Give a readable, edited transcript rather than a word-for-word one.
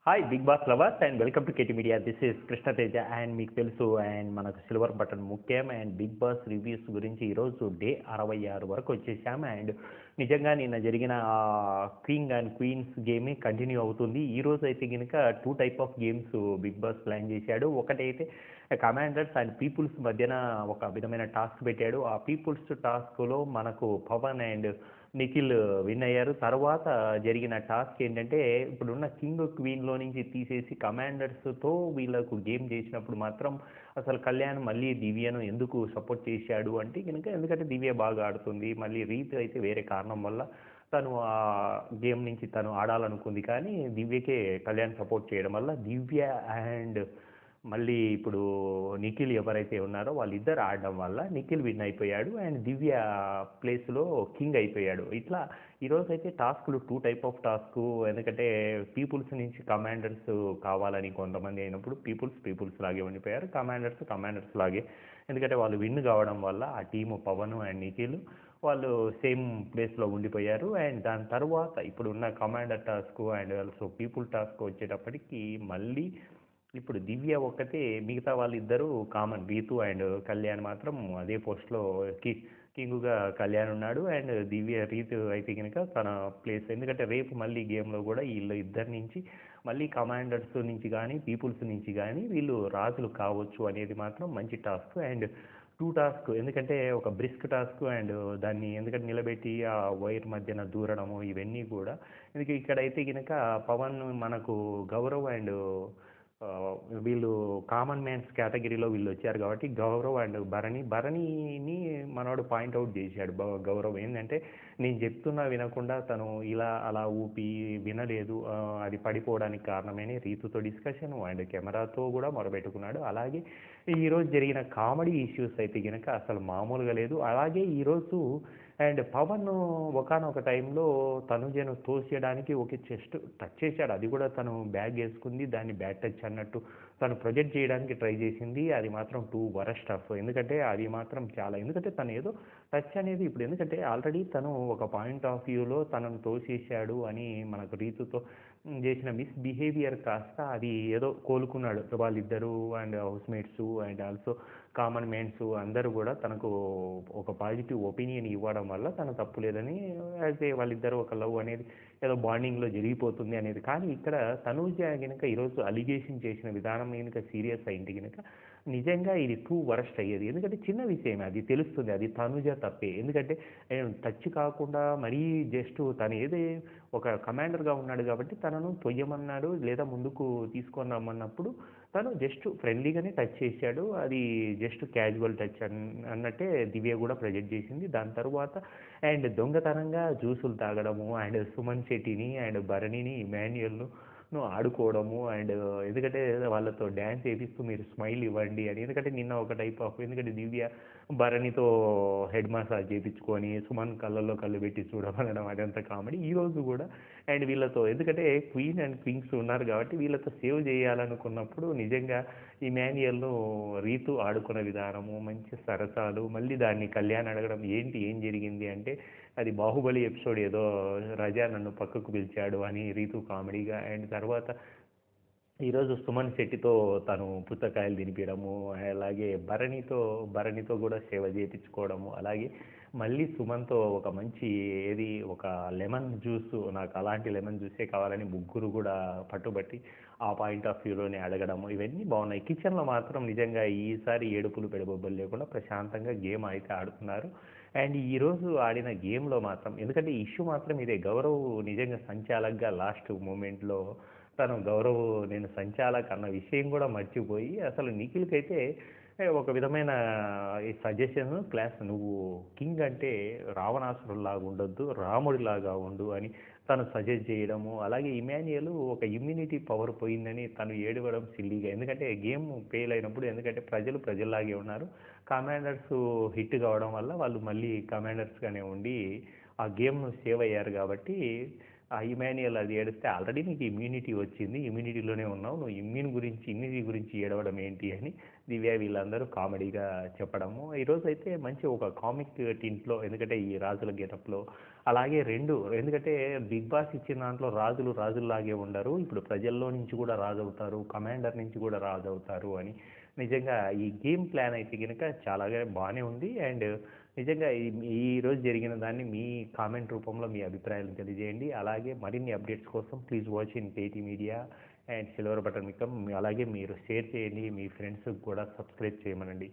Hi Bigg Boss lovers and welcome to KT media. This is Krishnateja and మీకు తెలుసు and మనకు silver button ముఖ్యం and Bigg Boss reviews గురించి ఈరోజు day 66 వరకు వచ్చేసాం. అండ్ నిజంగా నిన్న జరిగిన కింగ్ అండ్ క్వీన్స్ గేమే కంటిన్యూ అవుతుంది. ఈరోజు అయితే కనుక 2 type of games Bigg Boss plan చేశాడు. ఒకటైతే కమాండర్స్ అండ్ పీపుల్స్ మధ్యన ఒక విధమైన టాస్క్ పెట్టాడు. ఆ పీపుల్స్ టాస్క్లో మనకు పవన్ అండ్ నిఖిల్ విన్ అయ్యారు. తర్వాత జరిగిన టాస్క్ ఏంటంటే ఇప్పుడున్న కింగ్ క్వీన్లో నుంచి తీసేసి కమాండర్స్తో వీళ్ళకు గేమ్ చేసినప్పుడు మాత్రం అసలు కళ్యాణ్ మళ్ళీ దివ్యను ఎందుకు సపోర్ట్ చేశాడు అంటే కనుక ఎందుకంటే దివ్య బాగా ఆడుతుంది. మళ్ళీ రీత్ అయితే వేరే కారణం వల్ల తను ఆ గేమ్ నుంచి తను ఆడాలనుకుంది, కానీ దివ్యకే కళ్యాణ్ సపోర్ట్ చేయడం వల్ల దివ్య అండ్ మళ్ళీ ఇప్పుడు నిఖిల్ ఎవరైతే ఉన్నారో వాళ్ళిద్దరు ఆడడం వల్ల నిఖిల్ విన్ అయిపోయాడు అండ్ దివ్య ప్లేస్లో కింగ్ అయిపోయాడు. ఇట్లా ఈరోజు అయితే టాస్క్లు 2 టైప్ ఆఫ్ టాస్క్. ఎందుకంటే పీపుల్స్ నుంచి కమాండర్స్ కావాలని కొంతమంది అయినప్పుడు పీపుల్స్ లాగే ఉండిపోయారు, కమాండర్స్ లాగే. ఎందుకంటే వాళ్ళు విన్ కావడం వల్ల ఆ టీము పవన్ అండ్ నిఖిల్ వాళ్ళు సేమ్ ప్లేస్లో ఉండిపోయారు. అండ్ దాని తర్వాత ఇప్పుడున్న commander task and also people task వచ్చేటప్పటికి మళ్ళీ ఇప్పుడు దివ్య ఒక్కతే, మిగతా వాళ్ళిద్దరూ కామన్. రీతు అండ్ కళ్యాణ్ మాత్రం అదే పోస్ట్లో కింగుగా కళ్యాణ్ ఉన్నాడు అండ్ రీతు అయితే కనుక తన ప్లేస్. ఎందుకంటే రేపు మళ్ళీ గేమ్లో కూడా వీళ్ళు ఇద్దరి నుంచి మళ్ళీ కమాండర్స్ నుంచి కానీ పీపుల్స్ నుంచి కానీ వీళ్ళు రాజులు కావచ్చు అనేది మాత్రం మంచి టాస్క్. అండ్ 2 టాస్క్ ఎందుకంటే ఒక బ్రిస్క్ టాస్క్ అండ్ దాన్ని ఎందుకంటే నిలబెట్టి ఆ వైర్ మధ్యన దూరడము ఇవన్నీ కూడా. ఎందుకంటే ఇక్కడైతే కనుక పవన్ మనకు గౌరవ్ అండ్ వీళ్ళు కామన్ మ్యాన్స్ కేటగిరీలో వీళ్ళు వచ్చారు కాబట్టి గౌరవ్ అండ్ భరణిని మనోడు పాయింట్అవుట్ చేశాడు. గౌరవ్ ఏంటంటే నేను చెప్తున్నా వినకుండా తను ఇలా అలా ఊపి వినలేదు, అది పడిపోవడానికి కారణమని రీతుతో డిస్కషన్ అండ్ కెమెరాతో కూడా మొరబెట్టుకున్నాడు. అలాగే ఈరోజు జరిగిన కామెడీ ఇష్యూస్ అయితే కనుక అసలు మామూలుగా లేదు. అలాగే ఈరోజు అండ్ పవన్ ఒకానొక టైంలో తనుజను తోసేయడానికి ఒక చెస్ట్ టచ్ చేశాడు. అది కూడా తను బ్యాగ్ వేసుకుంది, దాన్ని బ్యాడ్ టచ్ అన్నట్టు తను ప్రొజెక్ట్ చేయడానికి ట్రై చేసింది. అది మాత్రం టూ వరస్ట్ ఆఫ్. ఎందుకంటే అది మాత్రం చాలా, ఎందుకంటే తను ఏదో టచ్ అనేది ఇప్పుడు ఎందుకంటే ఆల్రెడీ తను ఒక పాయింట్ ఆఫ్ వ్యూలో తనను తోసేశాడు అని మనకు రీతుతో చేసిన మిస్బిహేవియర్ కాస్త అది ఏదో కోలుకున్నాడు. వాళ్ళిద్దరూ and housemates and also common mans అందరూ కూడా తనకు ఒక పాజిటివ్ ఒపీనియన్ ఇవ్వడం వల్ల తను తప్పు లేదని, అయితే వాళ్ళిద్దరూ ఒక లవ్ అనేది ఏదో బాండింగ్లో జరిగిపోతుంది అనేది. కానీ ఇక్కడ తనూజ కనుక ఈరోజు అలిగేషన్ చేసిన విధానం కనుక సీరియస్ అయింది కనుక నిజంగా ఇది టూ వరస్ట్ అయ్యేది. ఎందుకంటే చిన్న విషయమే, అది తెలుస్తుంది, అది తనుజ తప్పే. ఎందుకంటే టచ్ కాకుండా మరీ జస్ట్ తను ఏదో ఒక కమాండర్గా ఉన్నాడు కాబట్టి తనను తొయ్యమన్నాడు లేదా ముందుకు తీసుకొని రమ్మన్నప్పుడు తను జస్ట్ ఫ్రెండ్లీగానే టచ్ చేశాడు. అది జస్ట్ క్యాజువల్ టచ్ అన్నట్టే దివ్య కూడా ప్రొజెక్ట్ చేసింది. దాని తర్వాత అండ్ దొంగతనంగా జ్యూసులు తాగడము అండ్ సుమన్ శెట్టిని అండ్ భరణిని ఇమాన్యుయల్ను ఆడుకోవడము అండ్ ఎందుకంటే వాళ్ళతో డ్యాన్స్ వేపిస్తూ మీరు స్మైల్ ఇవ్వండి అని. ఎందుకంటే నిన్న ఒక టైప్ ఆఫ్, ఎందుకంటే దివ్య భరణితో హెడ్ మసాజ్ చేయించుకొని సుమన్ కళ్ళల్లో కళ్ళు పెట్టి చూడమనడం అదంతా కామెడీ. ఈరోజు కూడా అండ్ వీళ్ళతో ఎందుకంటే క్వీన్ అండ్ క్వీన్స్ ఉన్నారు కాబట్టి వీళ్ళతో సేవ్ చేయాలనుకున్నప్పుడు నిజంగా ఇమాన్యుయల్ను రీతు ఆడుకున్న విధానము మంచి సరసాలు, మళ్ళీ దాన్ని కళ్యాణ్ అడగడం ఏంటి ఏం జరిగింది అంటే అది బాహుబలి ఎపిసోడ్ ఏదో రజా నన్ను పక్కకు పిలిచాడు అని రీతు కామెడీగా. అండ్ తర్వాత ఈరోజు సుమన్ శెట్టితో తను పుచ్చకాయలు తినిపించడము, అలాగే భరణితో కూడా సేవ చేయించుకోవడము, అలాగే మళ్ళీ సుమన్తో ఒక మంచి ఏది ఒక లెమన్ జ్యూస్, నాకు అలాంటి లెమన్ జ్యూసే కావాలని ముగ్గురు కూడా పట్టుబట్టి ఆ పాయింట్ ఆఫ్ వ్యూలోనే అడగడము, ఇవన్నీ బాగున్నాయి. కిచెన్లో మాత్రం నిజంగా ఈసారి ఏడుపులు పెడబొబ్బలు లేకుండా ప్రశాంతంగా గేమ్ అయితే ఆడుతున్నారు. అండ్ ఈరోజు ఆడిన గేమ్లో మాత్రం ఎందుకంటే ఇష్యూ మాత్రం ఇదే, గౌరవ్ నిజంగా సంచాలక్గా లాస్ట్ మూమెంట్లో తను గౌరవ్ నేను సంచాలక్ అన్న విషయం కూడా మర్చిపోయి అసలు నిఖిల్కైతే ఒక విధమైన ఈ సజెషన్ క్లాస్, నువ్వు కింగ్ అంటే రావణాసురులాగా ఉండొద్దు, రాముడిలాగా ఉండు అని తను సజెస్ట్ చేయడము. అలాగే ఇమాన్యుయల్ ఒక ఇమ్యూనిటీ పవర్ పోయిందని తను ఏడవడం సిల్లీగా. ఎందుకంటే గేమ్ ఫెయిల్ అయినప్పుడు ఎందుకంటే ప్రజల్లాగే ఉన్నారు, కమాండర్స్ హిట్ కావడం వల్ల వాళ్ళు మళ్ళీ కమాండర్స్గానే ఉండి ఆ గేమ్ను సేవ్ అయ్యారు కాబట్టి ఆ ఇమాన్యుయల్ అది ఏడిస్తే ఆల్రెడీ నీకు ఇమ్యూనిటీ వచ్చింది, ఇమ్యూనిటీలోనే ఉన్నావు, నువ్వు ఇమ్యూనిటీ గురించి ఏడవడం ఏంటి అని దివ్య వీళ్ళందరూ కామెడీగా చెప్పడము. ఈరోజు అయితే మంచి ఒక కామిక్ టింట్లో, ఎందుకంటే ఈ రాజుల గెటప్లో అలాగే ఎందుకంటే బిగ్ బాస్ ఇచ్చిన దాంట్లో రాజులు రాజుల్లాగే ఉండరు, ఇప్పుడు ప్రజల్లో నుంచి కూడా రాజు అవుతారు, కమాండర్ నుంచి కూడా రాజు అవుతారు అని నిజంగా ఈ గేమ్ ప్లాన్ అయితే కనుక చాలాగా బాగానే ఉంది. అండ్ నిజంగా ఈరోజు జరిగిన దాన్ని మీ కామెంట్ రూపంలో మీ అభిప్రాయాలను తెలియజేయండి. అలాగే మరిన్ని అప్డేట్స్ కోసం please watch in KT media and silver button మికమ్. అలాగే మీరు షేర్ చేయండి, మీ ఫ్రెండ్స్కి కూడా సబ్స్క్రైబ్ చేయమనండి.